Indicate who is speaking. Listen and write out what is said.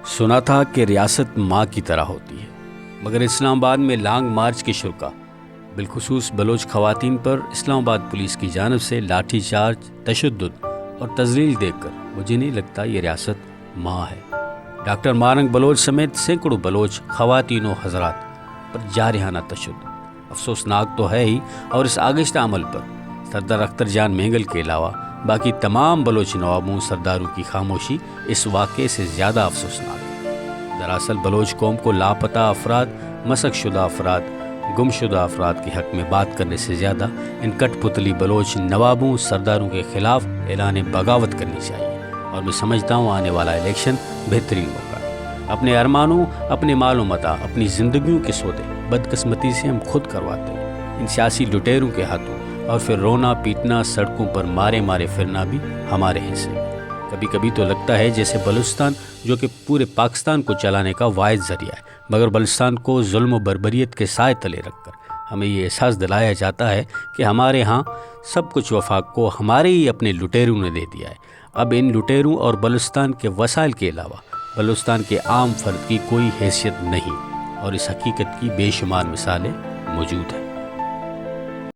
Speaker 1: سنا تھا کہ ریاست ماں کی طرح ہوتی ہے، مگر اسلام آباد میں لانگ مارچ کے شرکا بالخصوص بلوچ خواتین پر اسلام آباد پولیس کی جانب سے لاٹھی چارج، تشدد اور تذلیل دیکھ کر مجھے نہیں لگتا یہ ریاست ماں ہے۔ ڈاکٹر مارنگ بلوچ سمیت سینکڑوں بلوچ خواتین و حضرات پر جارحانہ تشدد افسوسناک تو ہے ہی، اور اس آغشتہ عمل پر سردار اختر جان مینگل کے علاوہ باقی تمام بلوچ نوابوں سرداروں کی خاموشی اس واقعے سے زیادہ افسوسناک ہے۔ دراصل بلوچ قوم کو لاپتہ افراد، مسخ شدہ افراد، گم شدہ افراد کے حق میں بات کرنے سے زیادہ ان کٹ پتلی بلوچ نوابوں سرداروں کے خلاف اعلان بغاوت کرنی چاہیے، اور میں سمجھتا ہوں آنے والا الیکشن بہترین موقع ہے۔ اپنے ارمانوں، اپنے مال و متاع، اپنی زندگیوں کے سودے بدقسمتی سے ہم خود کرواتے ہیں ان سیاسی لٹیروں کے ہاتھوں، اور پھر رونا پیٹنا، سڑکوں پر مارے مارے پھرنا بھی ہمارے حصے میں۔ کبھی کبھی تو لگتا ہے جیسے بلوچستان، جو کہ پورے پاکستان کو چلانے کا واحد ذریعہ ہے، مگر بلوچستان کو ظلم و بربریت کے سائے تلے رکھ کر ہمیں یہ احساس دلایا جاتا ہے کہ ہمارے ہاں سب کچھ وفاق کو ہمارے ہی اپنے لٹیروں نے دے دیا ہے۔ اب ان لٹیروں اور بلوچستان کے وسائل کے علاوہ بلوچستان کے عام فرد کی کوئی حیثیت نہیں، اور اس حقیقت کی بے شمار مثالیں موجود ہیں۔